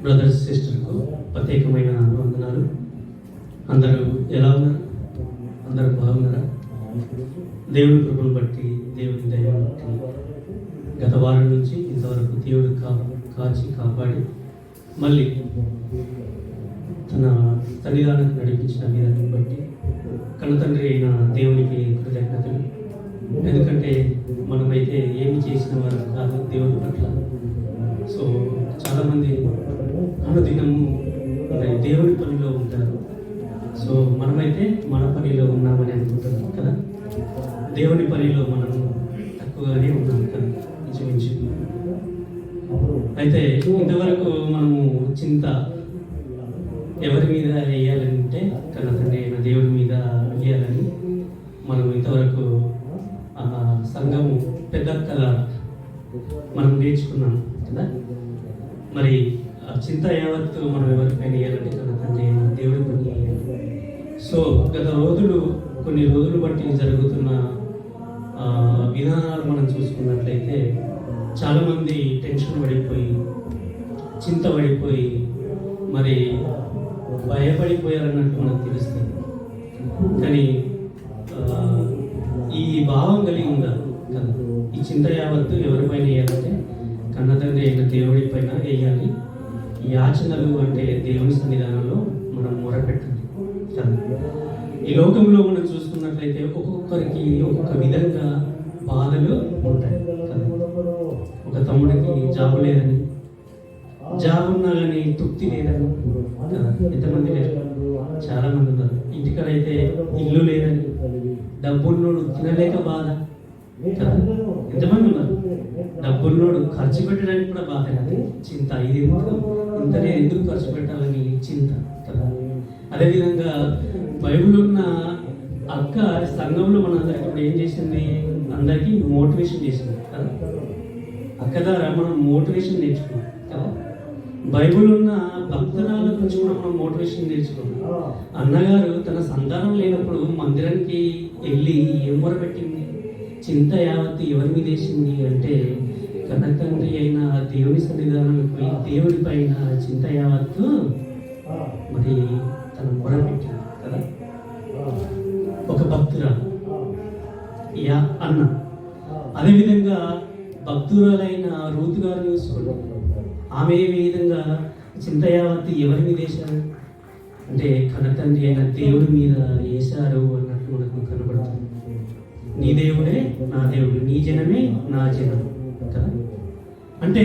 Brothers సిస్టర్కు ప్రత్యేకమైన వందనాలు. అందరూ ఎలా ఉన్నారు? అందరూ బాగున్నారా? దేవుని కృపను బట్టి, దేవుని దయను బట్టి గత వారం నుంచి ఇంతవరకు దేవుడు కాచి కాపాడి మళ్ళీ తన సన్నిధానానికి నడిపించిన విధానం బట్టి కన్నతండ్రి అయిన దేవునికి కృతజ్ఞతలు. ఎందుకంటే మనమైతే ఏమి చేసిన వారు కాదు దేవుని పట్ల. సో చాలామంది అనుదినము దేవుని పనిలో ఉంటారు. సో మనమైతే మన పనిలో ఉన్నామని అనుకుంటున్నాం కదా. దేవుని పనిలో మనం తక్కువగానే ఉన్నాం కదా ఇంచుమించు. అయితే ఇంతవరకు మనము చింత ఎవరి మీద వేయాలంటే కన్నతండ్రి అయిన దేవుడి మీద వేయాలని మనం ఇంతవరకు సంఘము పెద్దగా మనం నేర్చుకున్నాం కదా. మరి చింత యావత్తు మనం ఎవరిపైన వేయాలంటే కన్నతండ్రి అయిన దేవుడి పని వేయాలి. సో కొన్ని రోజులు బట్టి జరుగుతున్న విధానాలు మనం చూసుకున్నట్లయితే చాలామంది టెన్షన్ పడిపోయి, చింత పడిపోయి, మరి భయపడిపోయారన్నట్టు మనకు తెలుస్తుంది. కానీ ఈ భావం కలిగి ఉండాలి కదా. ఈ చింత యావత్తు ఎవరిపైన వేయాలంటే కన్నతండ్రి అయిన దేవుడి పైన వేయాలి. యాచనలు అంటే దేవుని సన్నిధానంలో మనం మొరపెట్టాలి కదా. ఈ లోకంలో మనం చూసుకున్నట్లయితే ఒక్కొక్కరికి ఒక్కొక్క విధంగా బాధలు ఉంటాయి కదా. ఒక తమ్ముడికి జాబు లేదని, జాబ్ ఉన్నా కానీ తృప్తి లేదని కదా. ఎంతమంది లేరు? చాలా మంది ఉన్నారు. ఇంటికడైతే ఇల్లు లేదని, డబ్బున్నోడు తినలేక బాధ కదా. ఎంతమంది ఉన్నారు? డబ్బున్నోడు ఖర్చు పెట్టడానికి కూడా బాధ కాదు, చింత. ఇది ఇంతనే ఎందుకు ఖర్చు పెట్టాలని చింత కదా. అదేవిధంగా బైబిల్ ఉన్న అక్క సంఘంలో మనందరికి ఇప్పుడు ఏం చేసింది? అందరికీ మోటివేషన్ చేసింది కదా. అక్క ద్వారా మనం మోటివేషన్ నేర్చుకున్నాం కదా. బైబిల్ ఉన్న భక్తురాల నుంచి కూడా మనం మోటివేషన్ నేర్చుకున్నాం. అన్నగారు తన సంతానం లేనప్పుడు మందిరానికి వెళ్ళి ఏం మొరపెట్టింది? చింత యావత్తు ఎవరి మీద వేసింది అంటే కన్నతండ్రి అయిన దేవుని సన్నిధానానికి పోయి దేవుడి పైన చింత యావత్తు మరి తను మొరపెట్టింది కదా. ఒక భక్తురాలు అన్న. అదేవిధంగా భక్తురాలైన రూతు గారు చూసుకోండి. ఆమె ఏ విధంగా చింత యావత్తు ఎవరి మీద వేశారు అంటే కన్నతండ్రి అయిన దేవుడి మీద వేశారు అన్నట్టు మనకు కనబడుతుంది. నీ దేవుడే నా దేవుడు, నీ జనమే నా జనం కదా. అంటే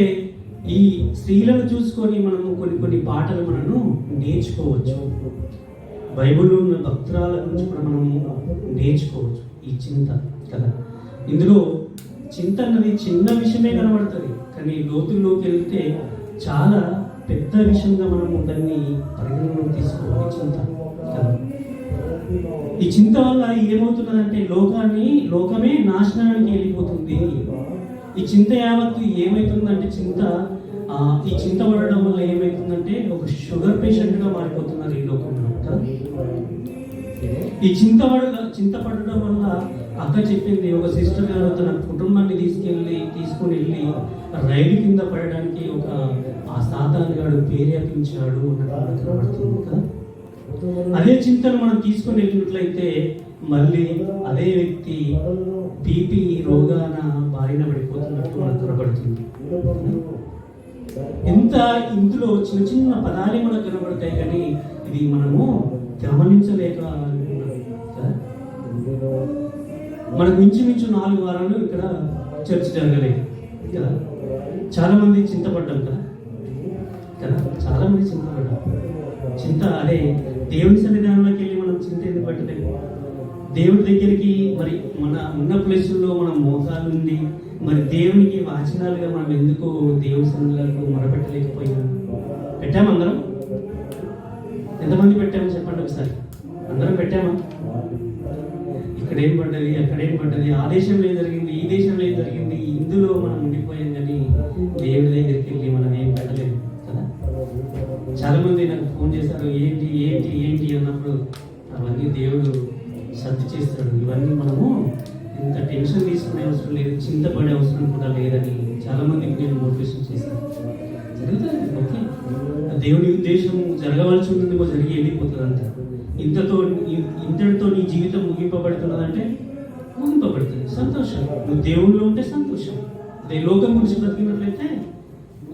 ఈ స్త్రీలను చూసుకొని మనము కొన్ని పాటలు మనము నేర్చుకోవచ్చు. బైబిల్లో ఉన్న భక్తురాల గురించి కూడా మనము నేర్చుకోవచ్చు ఈ చింత కదా. ఇందులో చింత అన్నది చిన్న విషయమే కనబడుతుంది, కానీ లోతుల్లోకి వెళ్తే చాలా పెద్ద విషయంగా మనము దాన్ని పరిగణనలోకి తీసుకోవాలి చింత కదా. ఈ చింత వల్ల ఏమవుతున్నదంటే లోకమే నాశనానికి వెళ్ళిపోతుంది. ఈ చింత యావత్తు ఏమవుతుందంటే ఈ చింత పడడం వల్ల ఏమవుతుందంటే ఒక షుగర్ పేషెంట్గా మారిపోతున్నారు ఈ లోకంలో కదా. ఈ చింత పడడం వల్ల అక్క చెప్పింది, ఒక సిస్టర్ గారు తన కుటుంబాన్ని తీసుకొని వెళ్ళి రైలు కింద పడడానికి ఆ సాతాను గాడు ప్రేరేపించాడు అన్నట్టు కనబడుతుంది కదా. అదే చింతను మనం తీసుకొని వెళ్ళినట్లయితే మళ్ళీ అదే వ్యక్తి బీపీ రోగాన బారిన పడిపోతున్నట్టు మనకు కనబడుతుంది. ఇందులో చిన్న పదాలే మనకు కనబడతాయి, కానీ ఇది మనము గమనించలేక మనకు ఇంచుమించు 4 వారాలు ఇక్కడ చర్చ జరగలేదు కదా. చాలా మంది చింతపడ్డాం కదా. చాలా మంది చింతపడ్డాం. చింత అదే దేవుని సన్నిధానంలోకి వెళ్ళి మనం చింత ఎందుకు పట్టలేదు? దేవుడి దగ్గరికి మరి మన ఉన్న ప్లేసుల్లో మనం మోకాలు నుండి మరి దేవునికి వాచనాలుగా మనం ఎందుకు దేవుని సన్నిధానాలకు మొరపెట్టలేకపోయాం? పెట్టాము అందరం? ఎంతమంది పెట్టాము చెప్పండి ఒకసారి. అందరం పెట్టామా? ఇక్కడేం పడ్డది, అక్కడేం పడ్డది, ఆ దేశంలో ఏం జరిగింది, ఈ దేశంలో ఏం జరిగింది, ఇందులో మనం ఉండిపోయాం, కానీ దేవుడి దగ్గరికి వెళ్ళి మనం ఏం పెట్టలేదు కదా. చాలా మంది నాకు ఫోన్ చేశారు, ఏంటి ఏంటి ఏంటి అన్నప్పుడు అవన్నీ దేవుడు సర్ది చేస్తాడు. ఇవన్నీ మనము ఇంత టెన్షన్ తీసుకునే అవసరం లేదు, చింతపడే అవసరం కూడా లేదని చాలామందికి నేను మోటివేషన్ చేశాను. జరుగుతుంది, ఓకే, దేవుని ఉద్దేశం జరగవలసి ఉంటుందేమో జరిగి వెళ్ళిపోతుంది అంట. ఇంతటితో నీ జీవితం ముగింపబడుతున్నదంటే ముగింపబడుతుంది. సంతోషం, నువ్వు దేవుళ్ళు ఉంటే సంతోషం. అదే లోకం గురించి బతికినట్లయితే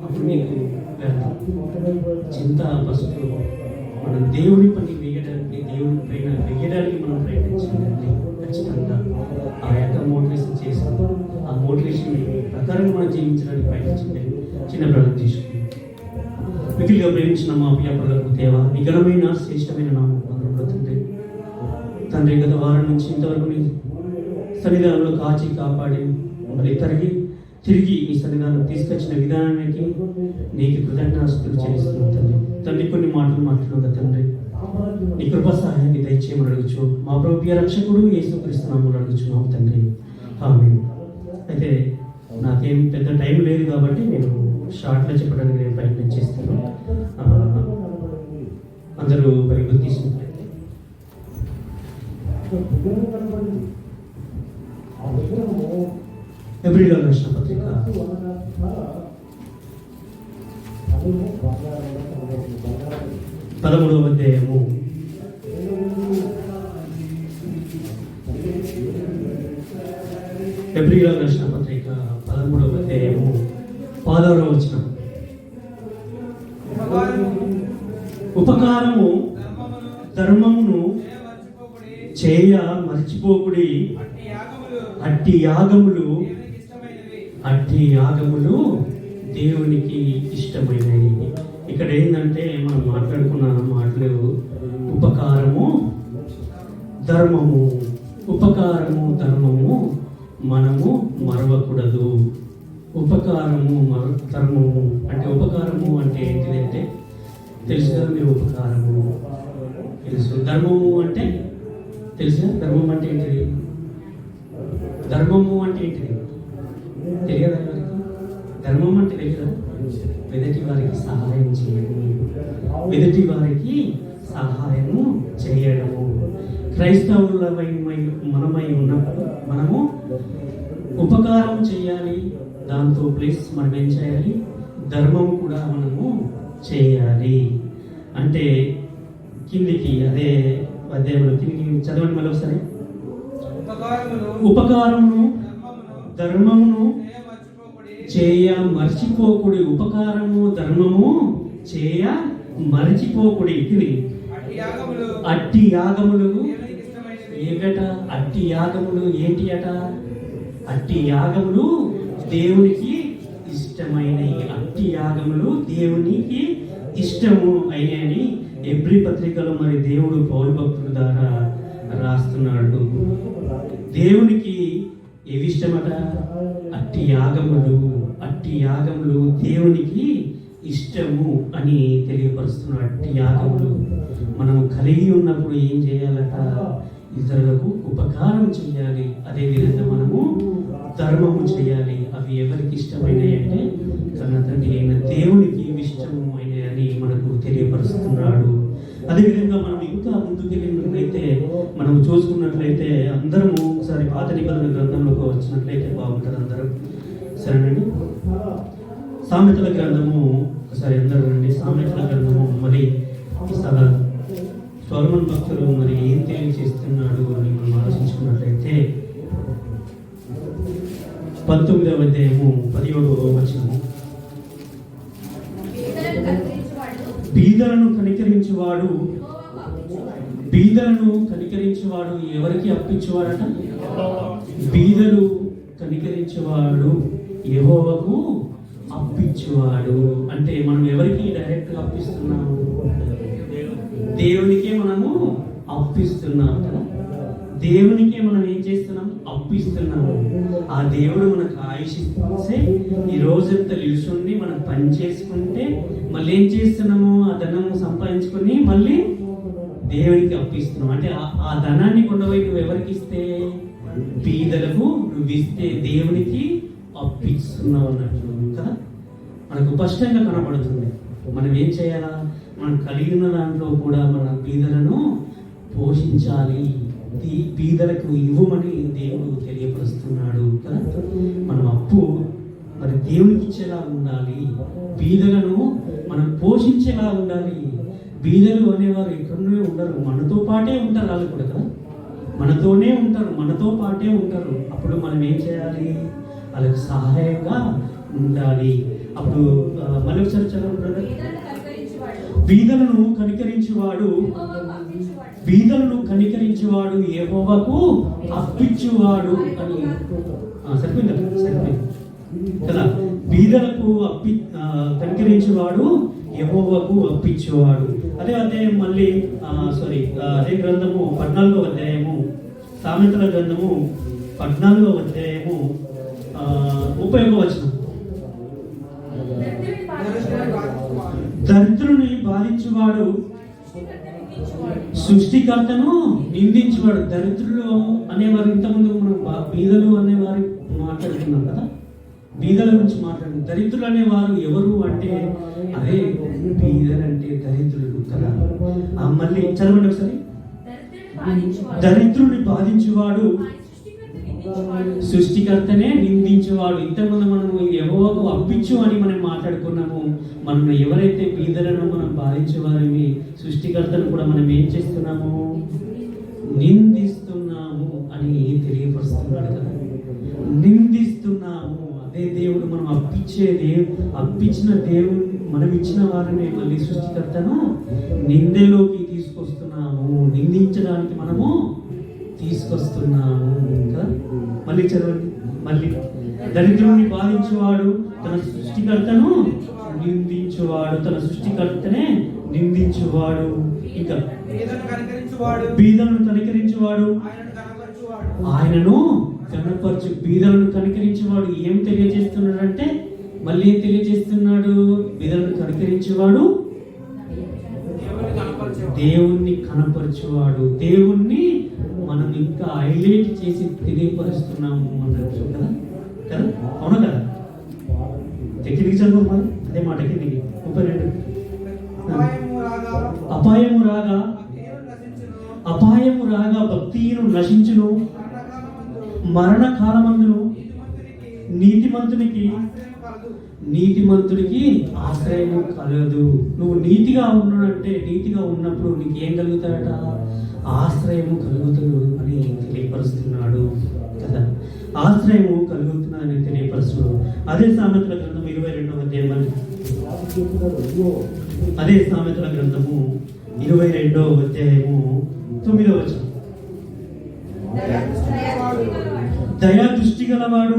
అప్పుడు నీకు వ్యర్థం. చింత పసుపు మనం దేవుని పని వేయడానికి, దేవుని పైన వేయడానికి మనం ప్రయత్నించాలి. ఖచ్చితంగా ఆ యొక్క మోటివేషన్ చేస్తాం. ఆ మోటివేషన్ ప్రకారం మనం జీవించడానికి ప్రయత్నించండి. చిన్న ప్రార్థన తీసుకుంటాం. మిగిలిగా ప్రేమించిన మా ప్రియాపరులకు దేవ, నిఘనమైన శ్రేష్టమైన నామం తండ్రి, గత వారం నుంచి ఇంతవరకు నీ సన్నిధానంలో కాచి కాపాడి మళ్ళీ తిరిగి ఈ సన్నిధానం తీసుకొచ్చిన విధానానికి నీకు కృతజ్ఞతాస్తుతులు చెల్లిస్తున్నాం తండ్రి. తండ్రి కొన్ని మాటలు మాట్లాడుగా తండ్రి, నీ కృపా సహాయాన్ని దయచేయమని అడుగుచు మా ప్రభువు రక్షకుడు యేసుక్రీస్తు నామములో అడుగుచున్నాం తండ్రి, ఆమేన్. అయితే నాకేం పెద్ద టైం లేదు కాబట్టి నేను షార్ట్లో చెప్పడానికి నేను ప్రయత్నం చేస్తాను. అందరూ బైబిల్ తీసుకున్నట్లయితే హెబ్రీయులకు రాసిన పత్రిక 13వ అధ్యాయము 16వ వచనం. ఉపకారము ధర్మమును చేయ మర్చిపోకుడి, అట్టి యాగములు దేవునికి ఇష్టమైనవి. ఇక్కడ ఏంటంటే మనం మాట్లాడుకున్న మాటలు ఉపకారము ధర్మము మనము మరవకూడదు. ఉపకారము ధర్మము అంటే, ఉపకారము అంటే ఏంటిదంటే తెలుసు కదా మీరు, ఉపకారము తెలుసు. ధర్మము అంటే తెలుసా? ధర్మం అంటే ఏంటిది? ధర్మము అంటే ఏంటిది తెలియదా వారికి? ధర్మం అంటే తెలియదా? ఎదుటి వారికి సహాయం చేయడము, ఎదుటి వారికి సహాయము చేయడము. క్రైస్తవులమై మనమై ఉన్నప్పుడు మనము ఉపకారం చేయాలి, దాంతో ప్లస్ మనం ఏం చేయాలి? ధర్మం కూడా మనము చేయాలి. అంటే కిందికి అదే అధ్యాయంలో కిందికి చదవండి మళ్ళీ ఒకసారి. ఉపకారమును ధర్మమును చేయ మర్చిపోకుడి. ఉపకారము ధర్మము చేయ మర్చిపోకుడి. అట్టి యాగములు ఏగట? అట్టి యాగములు ఏంటి అట? అట్టి యాగములు దేవునికి ఇష్టమైనవి. అట్టి యాగములు దేవునికి ఇష్టము అయినని హెబ్రీ పత్రికలో మరి దేవుడు పౌలు భక్తుల ద్వారా రాస్తున్నాడు. దేవునికి ఏవి ఇష్టమట? అట్టి యాగములు దేవునికి ఇష్టము అని తెలియపరుస్తున్నాడు. అట్టి యాగములు మనము కలిగి ఉన్నప్పుడు ఏం చేయాలట? ఇతరులకు ఉపకారం చేయాలి. అదేవిధంగా మనము ధర్మము చేయాలి. అవి ఎవరికి ఇష్టమైనవి అంటే తన తండ్రి అయిన దేవునికి ఇష్టము అయినని మనకు తెలియపరుస్తున్నాడు. అదేవిధంగా మనం ఇంకా ముందుకెళ్ళినట్లయితే మనం చూసుకున్నట్లయితే అందరము ఒకసారి పాత నిబంధన గ్రంథంలోకి వచ్చినట్లయితే బాగుంటుంది. అందరం సరేనండి. సామెతల గ్రంథము ఒకసారి అందరూ రండి. సామెతల గ్రంథము మరి సొలొమోను భక్తులు మరి ఏం తెలియజేస్తున్నాడు అని మనం ఆలోచించుకున్నట్లయితే 19వ అధ్యాయము 17వ వచనము. బీదలను కనికరించేవాడు ఎవరికి అప్పించేవాడట? బీదలు కనికరించేవాడు యెహోవాకు అప్పించేవాడు. అంటే మనం ఎవరికి డైరెక్ట్ గా అప్పిస్తున్నాము? దేవునికే మనము అప్పిస్తున్నాం కదా. దేవునికే మనం ఏం చేస్తున్నాం? అప్పిస్తున్నాము. ఆ దేవుడు మనకు ఆయుష్ ఇస్తే ఈ రోజంతా నిలుచుండి మనం పని చేసుకుంటే మళ్ళీ ఏం చేస్తున్నాము? ఆ ధనము సంపాదించుకొని మళ్ళీ దేవునికి అప్పిస్తున్నాం. అంటే ఆ ధనాన్ని కొండపోయి నువ్వు ఎవరికి ఇస్తే? బీదలకు నువ్వు ఇస్తే దేవునికి అప్పిస్తున్నావు అన్నట్టు కదా. మనకు స్పష్టంగా కనబడుతుంది. మనం ఏం చేయాలా? మనం కలిగిన దాంట్లో కూడా మన బీదలను పోషించాలి. బీదలకు ఇవ్వమని దేవుడు తెలియపరుస్తున్నాడు కదా. మనం అప్పు మరి దేవునికి ఇచ్చేలా ఉండాలి, బీదలను మనం పోషించేలా ఉండాలి. బీదలు అనేవారు ఎక్కడనే ఉండరు, మనతో పాటే ఉంటారు. వాళ్ళు కూడా కదా మనతోనే ఉంటారు, మనతో పాటే ఉంటారు. అప్పుడు మనం ఏం చేయాలి? వాళ్ళకి సహాయంగా ఉండాలి. అప్పుడు మళ్ళీ ఒకసారి చదవండి. బీదలను కనికరించేవాడు యెహోవాకు అప్పించువాడు అని. సరిపోయింది కదా. బీదలకు కనికరించేవాడు యెహోవాకు అప్పించేవాడు. అదే మళ్ళీ అదే గ్రంథము 14వ అధ్యాయము, సామెతల గ్రంథము 14వ అధ్యాయము 31వ వచనం. దరిద్రుని బాధించువాడు సృష్టికర్తను నిందించేవాడు. దరిద్రులు అనేవారు ఇంతకుముందు మనం బీదలు అనేవారు మాట్లాడుతున్నాం కదా, బీదల గురించి మాట్లాడుతున్నాం. దరిద్రులు అనేవారు ఎవరు అంటే అదే బీదలు అంటే దరిద్రులు కదా. మళ్ళీ చదవండి ఒకసారి. దరిద్రుని బాధించేవాడు సృష్టికర్తనే నిందించేవాడు. ఇంతకుముందు మనం యెహోవాకు అప్పించు అని మనం మాట్లాడుకున్నాము. మనం ఎవరైతే బీదలను మనం బాధించేవారిని, సృష్టికర్తను కూడా మనం ఏం చేస్తున్నాము? నిందిస్తున్నాము అని తెలియపరుస్తున్నాడు కదా. నిందిస్తున్నాము. అదే దేవుడు మనం అప్పించిన దేవుడు మనం ఇచ్చిన వారిని మళ్ళీ సృష్టికర్తను నిందలోకి తీసుకొస్తున్నాము, నిందించడానికి మనము తీసుకొస్తున్నాము కదా. మళ్ళీ చదవండి. మళ్ళీ దరిద్రుని బాధించేవాడు తన సృష్టికర్తను నిందించేవాడు, తన సృష్టికర్తనే నిందించేవాడు. ఇంకా బీదలను కనికరించేవాడు ఆయనను కనపరచు. బీదలను కనికరించేవాడు ఏం తెలియజేస్తున్నాడంటే, మళ్ళీ ఏం తెలియజేస్తున్నాడు? బీదలను కనికరించేవాడు దేవుణ్ణి కనపరచేవాడు. దేవుణ్ణి మనం ఇంకా హైలైట్ చేసి తెలియపరుస్తున్నాము అన్నట్టు కదా కదా. అవునా కదా? ఎక్కడికి చదువు అదే మాటకి 32. అపాయము రాగా భక్తిను నశించును, మరణ కాలమందును నీతిమంతుడికి ఆశ్రయము కలదు. నువ్వు నీతిగా ఉన్నాడంటే, నీతిగా ఉన్నప్పుడు నీకు ఏం కలుగుతాడట? ఆశ్రయము కలుగుతుంది అని తెలియపరుస్తున్నాడు కదా. ఆశ్రయము కలుగుతున్నదని తెలియపరుస్తున్నాడు. అదే సామెతల గ్రంథం 22వ అధ్యాయం. అదే సామెతల గ్రంథము 22వ అధ్యాయము 9వ వచనం. దయా దృష్టి గలవాడు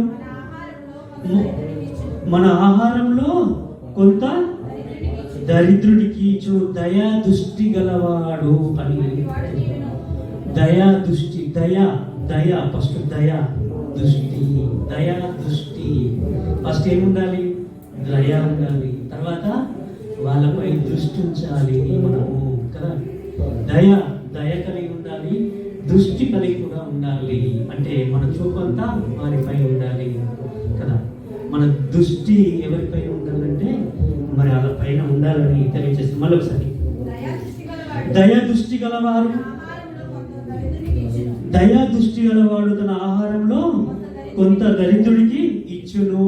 మన ఆహారంలో కొంత దరిద్రుడికి ఇచ్చు. దయా దృష్టి గలవాడు అని. దయా దృష్టి, దయ ఫస్ట్ దయా దృష్టి ఫస్ట్ ఏముండాలి? దయ ఉండాలి. తర్వాత వాళ్ళపై దృష్టి ఉంచాలి మనము కదా. దయ కలిగి ఉండాలి, దృష్టి కలిగి కూడా ఉండాలి. అంటే మన చూపంతా వారిపై ఉండాలి కదా. మన దృష్టి ఎవరిపైన ఉండాలంటే మరి వాళ్ళ పైన ఉండాలని తెలియజేస్తుంది. మళ్ళీ ఒకసారి. దయా దృష్టి గలవాడు తన ఆహారంలో కొంత దరిద్రుడికి ఇచ్చును,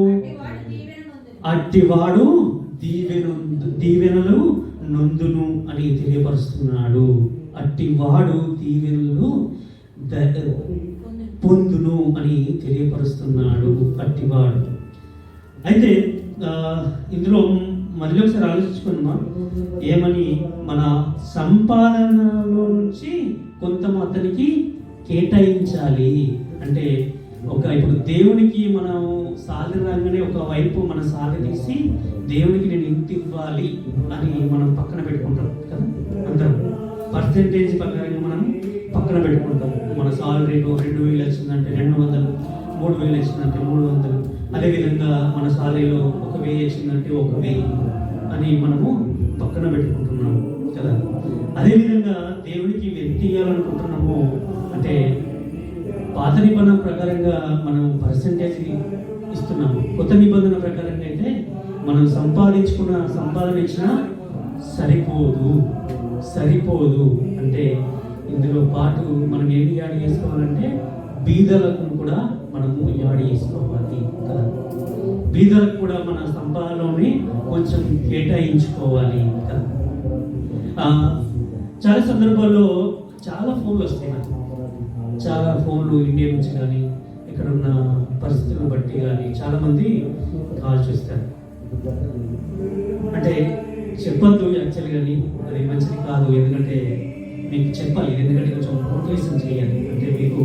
అట్టివాడు దీవెనలు నొందును అని తెలియపరుస్తున్నాడు. అట్టివాడు దీవెనలు పొందును అని తెలియపరుస్తున్నాడు. అట్టివాడు. అయితే ఇందులో మళ్ళీ ఒకసారి ఆలోచించుకున్నామా ఏమని? మన సంపాదనలో నుంచి కొంత అతనికి కేటాయించాలి. అంటే ఇప్పుడు దేవునికి మనం సాలరీ రాగానే ఒక వైపు మన సాలరీ తీసి దేవునికి నేను ఇంత ఇవ్వాలి అని మనం పక్కన పెట్టుకుంటాం కదా. అందరం పర్సెంటేజ్ ప్రకారంగా మనం పక్కన పెట్టుకుంటాం. మన సాలరీ 2,000 వచ్చిందంటే 200, 3,000 వచ్చిందంటే 300, అదేవిధంగా మన సాలరీలో 1,000 వచ్చిందంటే 1,000 అని మనము పక్కన పెట్టుకుంటున్నాము కదా. అదేవిధంగా దేవునికి ఎంత ఇవ్వాలనుకుంటున్నాము అంటే పాత నిబంధన ప్రకారంగా మనం పర్సెంటేజ్ ఇస్తున్నాము. కొత్త నిబంధన ప్రకారంగా అయితే మనం సంపాదన ఇచ్చినా సరిపోదు. అంటే ఇందులో పాటు మనం ఏమి యాడ్ చేసుకోవాలంటే బీదలకు కూడా మనము యాడ్ చేసుకోవాలి కదా. బీదలకు కూడా మన సంపాదనలోనే కొంచెం కేటాయించుకోవాలి కదా. చాలా సందర్భాల్లో చాలా ఫోన్లు వస్తాయి నాకు, చాలా ఫోన్లు ఇండియా నుంచి కానీ ఇక్కడ ఉన్న పరిస్థితులను బట్టి కానీ చాలామంది కాల్ చేస్తారు. అంటే చెప్పొద్దు యాక్చువల్ కానీ, అది మంచిది కాదు. ఎందుకంటే మీకు చెప్పాలి, ఎందుకంటే కొంచెం మోటివేషన్ చేయాలి. అంటే మీకు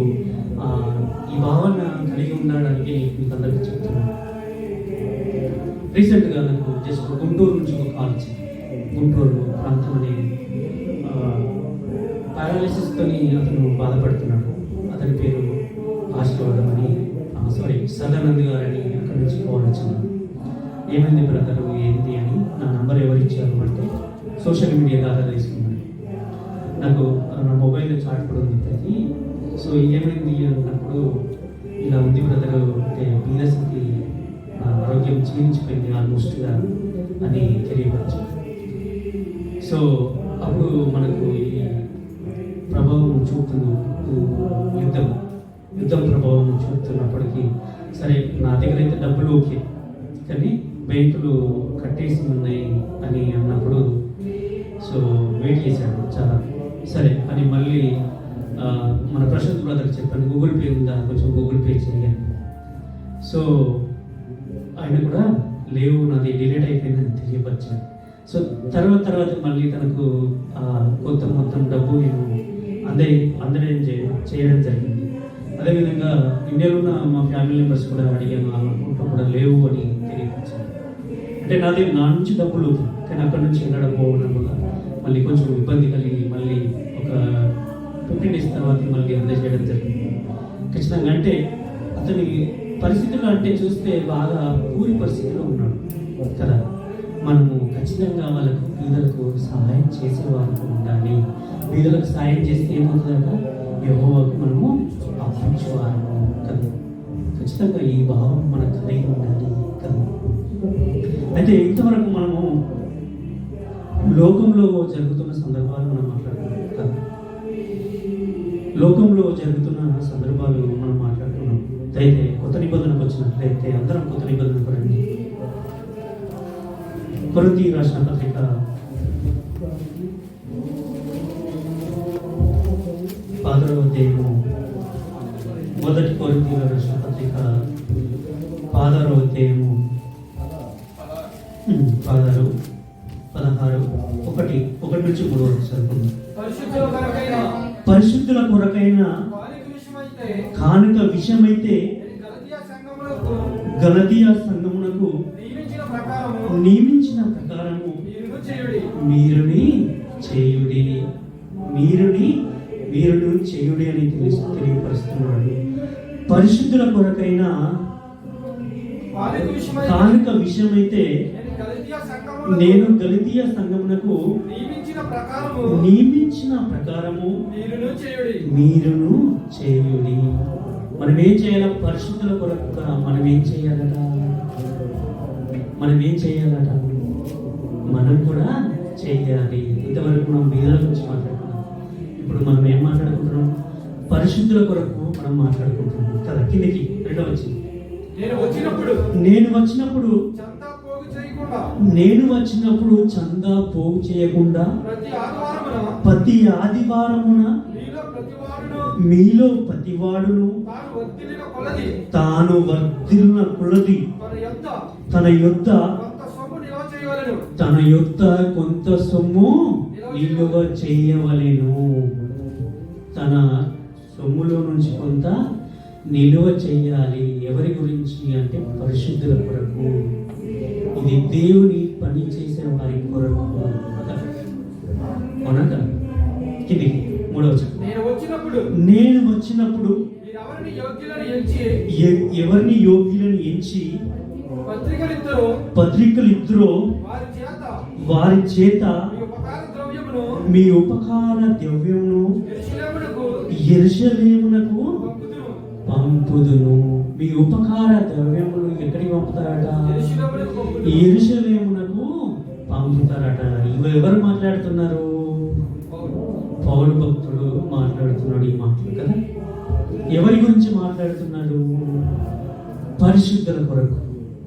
ఈ భావన కలిగి ఉండడానికి మీకు అందరికీ చెప్తున్నాను. రీసెంట్గా నాకు జస్ట్ గుంటూరు నుంచి ఒక కాల్ వచ్చింది. గుంటూరు ప్రాంతం అనేది పారాలిసిస్తో అతను బాధపడుతున్నాడు. అతని పేరు ఆశీర్వాదం అని, సదానంద్ గారు అని అక్కడి నుంచి కాల్ వచ్చింది. ఏమైంది బ్రదరు, ఏంటి అని. నా నంబర్ ఎవరు ఇచ్చారు అంటే సోషల్ మీడియా ద్వారా తీసుకున్నాను. నాకు నా మొబైల్లో చాట్ కూడా ఉంది ప్రతి. సో ఏమైంది అన్నప్పుడు ఇలా ఉంది బ్రదరు, అంటే బీరస్కి ఆరోగ్యం క్షీణించిపోయింది ఆల్మోస్ట్గా అని తెలియవచ్చు. సో అప్పుడు మనకు ఈ ప్రభావం చూపుతుంది, యుద్ధం ప్రభావం చూపుతున్నప్పటికీ సరే నా దగ్గర అయితే డబ్బులు ఓకే, కానీ బ్యాంకులు కట్టేసి ఉన్నాయి అని అన్నప్పుడు సో వెయిట్ చేశాడు చాలా. సరే అని మళ్ళీ మన ప్రశాంత్ బ్రదర్కి చెప్పాను, గూగుల్ పే ఉందా, కొంచెం గూగుల్ పే చేయాలి. సో ఆయన కూడా లేవు, నాది డిలీట్ అయిపోయిందని తెలియపరిచాను. సో తర్వాత మళ్ళీ తనకు కొంత మొత్తం డబ్బు నేను అందరం చేయడం జరిగింది. అదేవిధంగా ఇండియాలో ఉన్న మా ఫ్యామిలీ మెంబర్స్ కూడా అడిగాను, అకౌంట్లో కూడా లేవు అని తెలియపరిచాను. అంటే నా నుంచి డబ్బులు, కానీ అక్కడ నుంచి వెళ్ళడం పోవడం వల్ల మళ్ళీ కొంచెం ఇబ్బంది కలిగి మళ్ళీ ఒక 15 days తర్వాత మళ్ళీ అందజేయడం జరిగింది. ఖచ్చితంగా అంటే అతని పరిస్థితులు అంటే చూస్తే బాగా పూరి పరిస్థితిలో ఉన్నాడు కదా. మనము ఖచ్చితంగా వాళ్ళకు బీదలకు సహాయం చేసేవారికి ఉండాలి. బీదలకు సహాయం చేస్తే ఏమవుతుందట, యెహోవాకు మనము అర్పించేవారము కదా. ఖచ్చితంగా ఈ భావం మనకు కలిగి ఉండాలి కదా. అయితే ఇంతవరకు మనము లోకంలో జరుగుతున్న సందర్భాలు మనం మాట్లాడుతున్నాం కదా. లోకంలో జరుగుతున్న సందర్భాలు మనం మాట్లాడుతున్నాం. అయితే కొత్త నిబంధనకు వచ్చినట్లయితే అందరం కొత్త నిబంధన పడండి. కొరింథీ రాసిన పత్రిక 10వ అధ్యాయము, మొదటి కొరింథీ రాసిన పత్రిక 10వ అధ్యాయము 16, 1 నుంచి 3 వరకు చదువుకుందాం. పరిశుద్ధుల కొరకైన కానుక విషయమైతే గలతీయ సంఘమునకు నియమించిన ప్రకారము మీరుని చేయుడి అని తెలియపరుస్తున్నాడు. పరిశుద్ధుల కొరకైన కానుక విషయమైతే నేను గలతీయ సంఘమునకు నియమించిన ప్రకారము మీరును చేయుడి. మనం ఏం చేయాల? పరిశుద్ధుల కొరకు మనం ఏం చేయాలట? మనం కూడా చేయాలి. ఇంతవరకు మనం బీదల గురించి మాట్లాడుకున్నాం. ఇప్పుడు మనం ఏం మాట్లాడుకుంటున్నాం? పరిశుద్ధుల కొరకు మనం మాట్లాడుకుంటున్నాం కదా. కిందకి 2వ వచనం, నేను వచ్చినప్పుడు చందా పోగు చేయకుండా ప్రతి ఆదివారమున మీలో ప్రతివాడును తాను వర్ధిల్లిన కొలది తన యొద్ద కొంత సొమ్ము నిలువ చేయవలెను. తన సొమ్ములో నుంచి కొంత నిలువ చేయాలి. ఎవరి గురించి అంటే పరిశుద్ధుల కొరకు. ఇది దేవుని పని చేసే వారి కొరకు. అవునా? కిందికి 3వ వచనం, నేను వచ్చినప్పుడు ఎవరిని యోగ్యులను ఎంచి పత్రికలు ఇద్దరో వారి చేత మీ ఉపకార ద్రవ్యమును యెరూషలేమునకు పంపుదును. మీ ఉపకార ద్రవ్యములు ఎక్కడికి పంపుతారట? యెరూషలేమునకు పంపుతారట. ఇవి ఎవరు మాట్లాడుతున్నారు? పౌలు భక్తుడు, మా మాట్లాడుతున్నాడు ఈ మాటలు కదా. ఎవరి గురించి మాట్లాడుతున్నాడు? పరిశుద్ధుల కొరకు,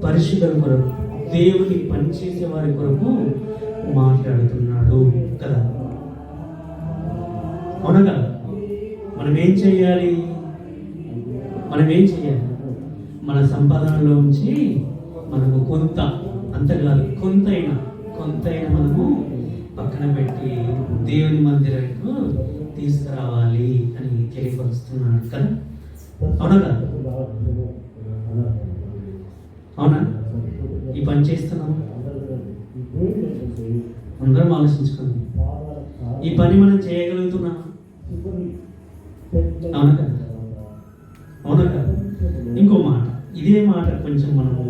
పరిశుద్ధుల కొరకు, దేవుని పనిచేసే వారి కొరకు మాట్లాడుతున్నాడు కదా. అవునా కదా? మనం ఏం చేయాలి? మన సంపాదనలోంచి మనము కొంత, అంత కాదు, కొంతైనా మనము పక్కన పెట్టి దేవుని మందిరకు తీసుకురావాలి అని తెలియపరుస్తున్నాడు కదా. అవునా కదా? అవునా? ఈ పని చేస్తున్నాము. అందరం ఆలోచించుకోండి, ఈ పని మనం చేయగలుగుతున్నాం? అవునా కదా? అవునా కదా? ఇంకో మాట, ఇదే మాట కొంచెం మనము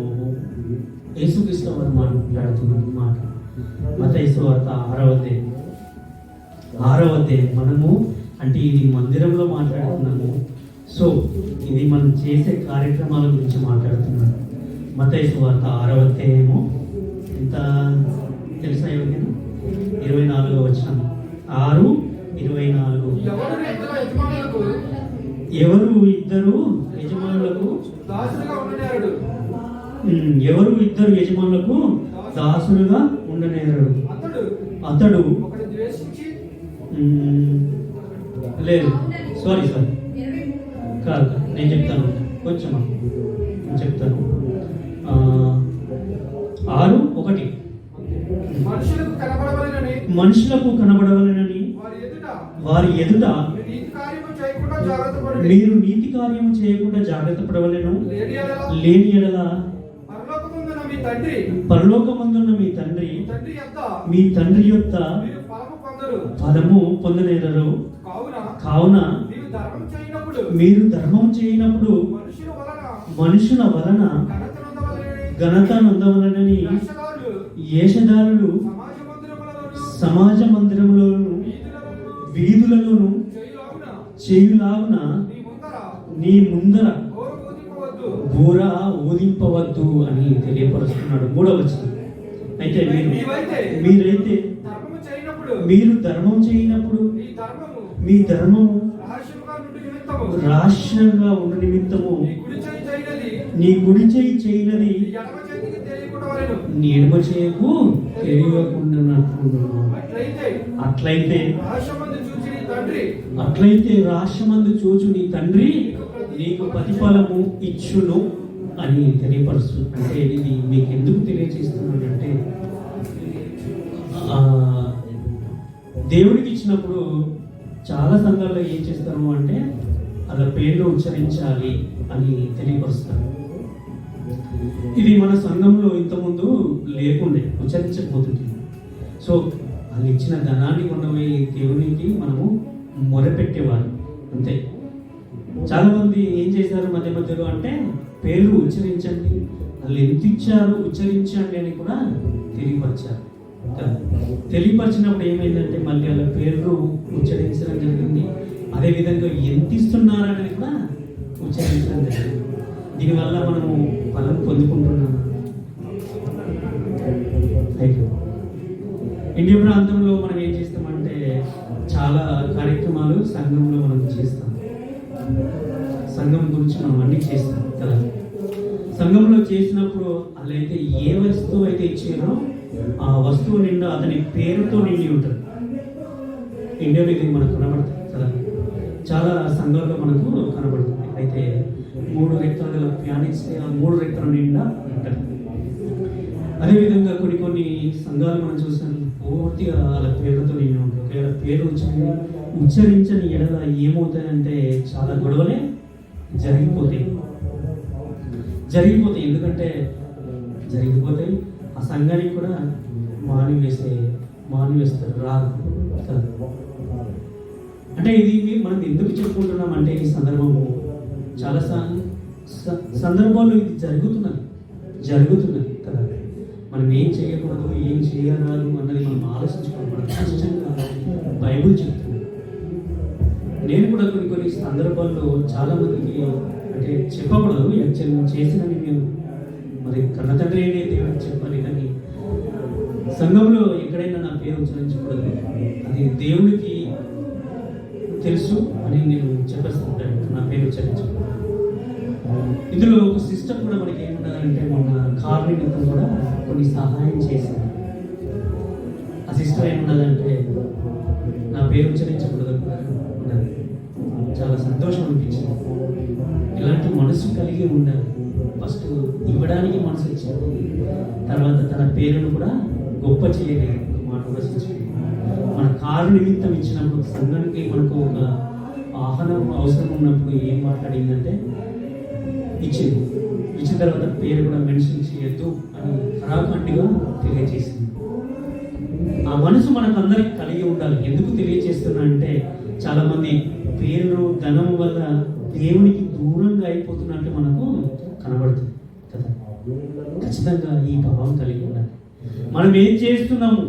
యేసుక్రీస్తు వారు మాట్లాడుతున్న మాట, మత్తయి సువార్త 6వ అధ్యాయం. మనము అంటే ఇది మందిరంలో మాట్లాడుతున్నాము. సో ఇది మనం చేసే కార్యక్రమాల గురించి మాట్లాడుతున్నాము. మత్తయి సువార్త 6వ అధ్యాయము ఎంత తెలుసా ఎవరికైనా? 24వ వచనం, 6:24. ఎవరు ఇద్దరు యజమానులకు దాసులుగా ఉండనేరడు. అతడు లేదు, సారీ కాదు, నేను చెప్తాను, కొంచెం చెప్తాను. 6:1 మనుషులకు కనబడవలెనని వారి ఎదుట మీరు నీతి కార్యము చేయకుండా జాగ్రత్త పడవలెను. లేని ఎడల పరలోకమందున్న మీ తండ్రి యొక్క ఫలము పొందనేరరు. కావున మీరు ధర్మం చేయనప్పుడు మనుషుల వలన ఘనత నొందవలనని యేషధారులు సమాజ మందిరములోను వీధులలోను చేయులాగున నీ ముందర బూర ఊదింపవద్దు అని తెలియపరుస్తున్నాడు. 3వ వచనం. అయితే మీరైతే మీరు ధర్మం చేయనప్పుడు మీ ధర్మము రహస్యంగా ఉండు నిమిత్తము నీ కుడి చేయి చేయనది నీ ఎడమ చేయకు తెలియకుండా. అట్లయితే రాష్ట్రమందు చూచు నీ తండ్రి నీకు ప్రతిఫలము ఇచ్చును అని తెలియపరుస్తుంది. అంటే ఇది మీకు ఎందుకు తెలియజేస్తున్నానంటే, దేవుడికి ఇచ్చినప్పుడు చాలా సంఘాల్లో ఏం చేస్తాము అంటే అలా పేర్లు ఉచ్చరించాలి అని తెలియపరుస్తారు. ఇది మన సంఘంలో ఇంతకుముందు లేకుండే, ఉచ్చరించకపోతుంది. సో వాళ్ళు ఇచ్చిన ధనాన్ని కొనబోయి దేవునికి మనము మొరపెట్టేవారు అంతే. చాలా మంది ఏం చేశారు మధ్యలో అంటే పేర్లు ఉచ్చరించండి, వాళ్ళు ఎంత ఇచ్చారు ఉచ్చరించండి అని కూడా తెలియపరిచారు. తెలియపరిచినప్పుడు ఏమైందంటే మళ్ళీ వాళ్ళ పేర్లు ఉచ్చరించడం జరిగింది. అదేవిధంగా ఎంత ఇస్తున్నారని కూడా ఉచ్చరించడం జరిగింది. దీనివల్ల మనము ఫలం పొందుకుంటున్నాము. ఇండియా ప్రాంతంలో మనం ఏం చేస్తామంటే చాలా కార్యక్రమాలు సంఘంలో మనం చేస్తాం. సంఘం గురించి మనం అన్ని చేస్తాం కదా. సంఘంలో చేసినప్పుడు వాళ్ళైతే ఏ వస్తువు అయితే ఇచ్చారో ఆ వస్తువు నిండా అతని పేరుతో నిండి ఉంటుంది. ఇండియాలో ఇది మనకు కనబడుతుంది కదా, చాలా సంఘాల్లో మనకు కనబడుతుంది. అయితే 3 రెక్కల గల ప్యానిస్తే ఆ 3 రెక్కల నిండా ఉంటుంది. అదేవిధంగా కొన్ని సంఘాలు మనం చూసాం పూర్తిగా వాళ్ళ పేరుతో నిండి ఉంటుంది. ఒకవేళ పేరు ఉచ్చరించని ఎడల ఏమవుతాయంటే చాలా గొడవలే జరిగిపోతాయి. ఎందుకంటే జరిగిపోతాయి. ఆ సంఘానికి కూడా మానివేస్తారు రాదు కదా. అంటే ఇది మనం ఎందుకు చెప్పుకుంటున్నాం అంటే ఈ సందర్భము చాలా సందర్భాల్లో ఇది జరుగుతున్నది కదా. మనం ఏం చేయకూడదు, ఏం చేయరాదు అన్నది మనం ఆలోచించుకోవాలి. మనం కష్టంగా బైబుల్ చెప్తుంది. నేను కూడా కొన్ని సందర్భాల్లో చాలా మందికి అంటే చెప్పకూడదు, చేసినవి మేము మరి కన్నతండ్రి అనే దేవుడికి చెప్పాలి. కానీ సంఘంలో ఎక్కడైనా నా పేరు ఉచ్చరించకూడదు. అది దేవునికి తెలుసు అని నేను చెప్పేస్తాను. నా పేరు ఉచ్చరించు. ఇందులో ఒక సిస్టమ్ కూడా మనకి ఏమున్నదంటే, మన కార్ నిమిత్తం కూడా కొన్ని సహాయం చేసింది. ఆ సిస్టమ్ ఏమున్నదంటే, నా పేరు ఉచ్చరించకూడదు ఉన్నది. చాలా సంతోషం అనిపించింది. ఇలాంటి మనసు కలిగి ఉండాలి. ఫస్ట్ ఇవ్వడానికి మనసు ఇచ్చింది, తర్వాత తన పేరును కూడా గొప్ప చేయలేదు. మాట వసించింది. మన కారు నిమిత్తం ఇచ్చినప్పుడు, సంఘానికి మనకు ఒక ఆహారం అవసరం ఉన్నప్పుడు ఏం మాట్లాడిందంటే ఇచ్చింది. ఇచ్చిన తర్వాత పేరు కూడా మెన్షన్ చేయొద్దు అని ఖరాఖండిగా తెలియజేసింది. ఆ మనసు మనకు అందరికి కలిగి ఉండాలి. ఎందుకు తెలియజేస్తున్నా అంటే, చాలా మంది పేరు ధనం వల్ల దేవునికి దూరంగా అయిపోతున్నట్టు మనకు కనబడుతుంది కదా. ఖచ్చితంగా ఈ భావం కలిగి ఉండాలి. మనం ఏం చేస్తున్నాము,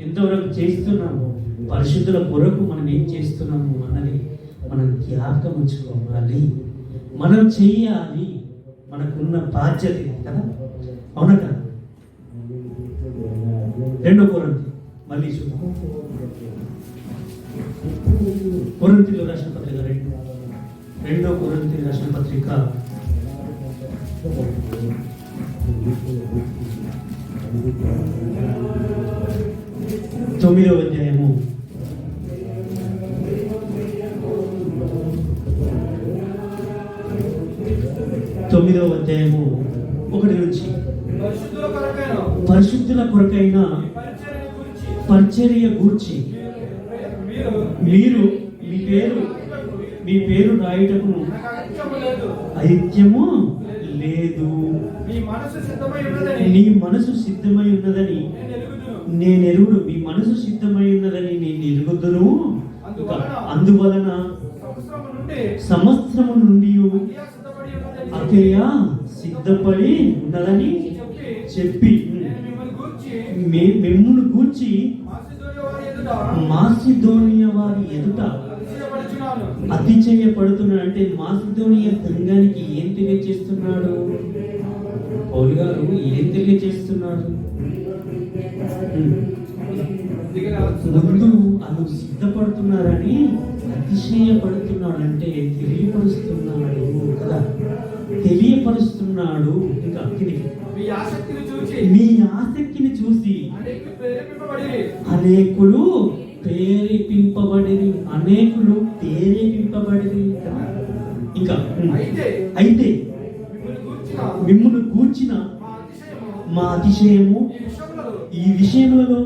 ఎంతవరకు చేస్తున్నాము, పరిశుద్ధుల కొరకు మనం ఏం చేస్తున్నాము అన్నది మనం జ్ఞాపకం ఉంచుకోవాలి. మనం చెయ్యాలి, మనకున్న బాధ్యత కదా. అవునా కదా? 2 కొరింథీ మళ్ళీ చూద్దాం. కొరింథీలో రాసిన పత్రిక 2 కొరింథీ రాసిన పత్రిక 9వ అధ్యాయము 1 నుంచి, పరిశుద్ధుల కొరకైన పరిచర్య గూర్చి మీరు మీ పేరు రాయుటకును ఐక్యము లేదు. నీ మనసు సిద్ధమై ఉన్నదని నేను ఎరుగుడు. మీ మనసు సిద్ధమై ఉన్నదని నేను ఎరుగుదును. అందువలన సంవత్సరము నుండి అఖయ సిద్ధపడి ఉన్నదని చెప్పి మిమ్మును గూర్చి మాసిదోనియా వారి ఎదుట అతిశయపడుతున్నాడు. అంటే మాసిదోనియా సంఘానికి ఏం తెలియజేస్తున్నాడు? పౌలు గారు ఏం తెలియజేస్తున్నాడు? ముందు అను సిద్ధపడుతున్నారని అతిశయపడుతున్నాడు. అంటే తెలియపరుస్తున్నాడు కదా, తెలియపరుస్తున్నాడు. ఇంకా మీ ఆసక్తిని చూసి అనేకులు ప్రేరేపింపబడిరి. ఇంకా అయితే మిమ్మును కూర్చిన మా అతిశయము ఈ విషయములలో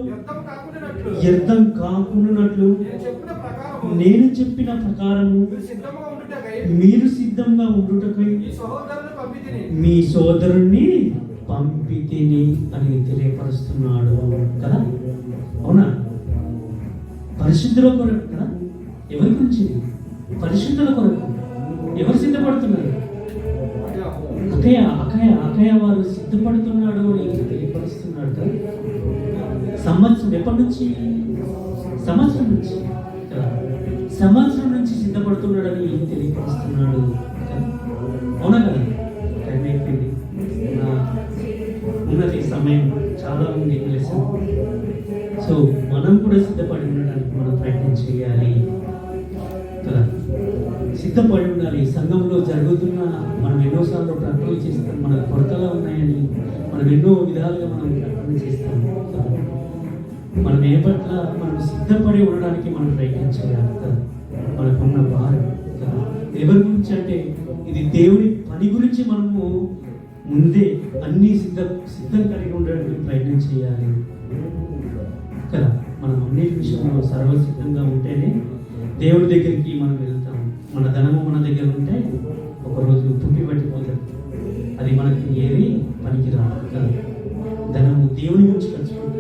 వ్యర్థం కాకుండానట్లు నేను చెప్పిన ప్రకారము మీరు సిద్ధంగా ఉండుటకై మీ సోదరుణ్ణి పంపితిని అని తెలియపరుస్తున్నాడు కదా. అవునా? పరిశుద్ధుల కొరకు కదా. ఎవరి గురించి? పరిశుద్ధుల కొరకు. ఎవరు సిద్ధపడుతున్నారు? అఖయ వారు సిద్ధపడుతున్నాడు అని తెలియపరుస్తున్నాడు కదా. సంవత్సరం ఎప్పటి నుంచి? సంవత్సరం నుంచి కదా. సంవత్సరం నుంచి సిద్ధపడుతున్నాడని తెలియపరుస్తున్నాడు కదా. అవునా కదా? టైం అయిపోయింది. ఉన్నది సమయం చాలా ఉంది. సో మనం కూడా సిద్ధపడి ఉండడానికి మనం ప్రయత్నం చేయాలి కదా. సిద్ధపడి ఉండాలి. సంఘంలో జరుగుతున్న మనం ఎన్నోసార్లు ప్రకటన చేస్తాం, మన కొరతలు ఉన్నాయని మనం ఎన్నో విధాలుగా మనం ప్రకటన చేస్తాం. మనం ఏ పట్ల మనం సిద్ధపడి ఉండడానికి మనం ప్రయత్నం చేయాలి కదా. మనకున్న భారం కదా. ఎవరి గురించి అంటే, ఇది దేవుని పని గురించి మనము ముందే అన్ని సిద్ధం కలిగి ఉండడానికి ప్రయత్నం చేయాలి కదా. మనం అన్ని విషయంలో సర్వసిద్ధంగా ఉంటేనే దేవుడి దగ్గరికి మనం వెళ్తాం. మన ధనము మన దగ్గర ఉంటే ఒకరోజు పుట్టి పట్టిపోతుంది. అది మనకి ఏది పనికిరాదు కదా. ధనము దేవుని గురించి ఖర్చుకుంటుంది.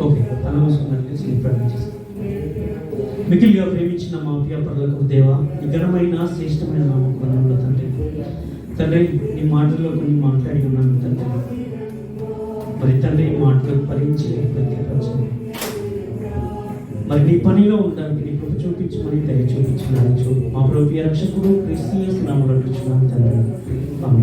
ఓకే, తనవసరం ప్రార్థిస్తాం. మిగిలిగా ప్రేమించిన మా ప్రియ పరలోకపు దేవా, నిఘనమైన శ్రేష్టమైన నామములో తండ్రి, నీ మాటల్లో కొన్ని మాట్లాడి ఉన్నాను తండ్రి. మరి తండ్రి, మాటలు భరించి ప్రతిపరచండి. మరి నీ పనిలో ఉండడానికి నీ కృప చూపించమని దయ చూపించినాను. మా ప్రభువు రక్షకుడు క్రీస్తు యేసు నామములో అడుగుచున్నాను తండ్రి. ఆమేన్.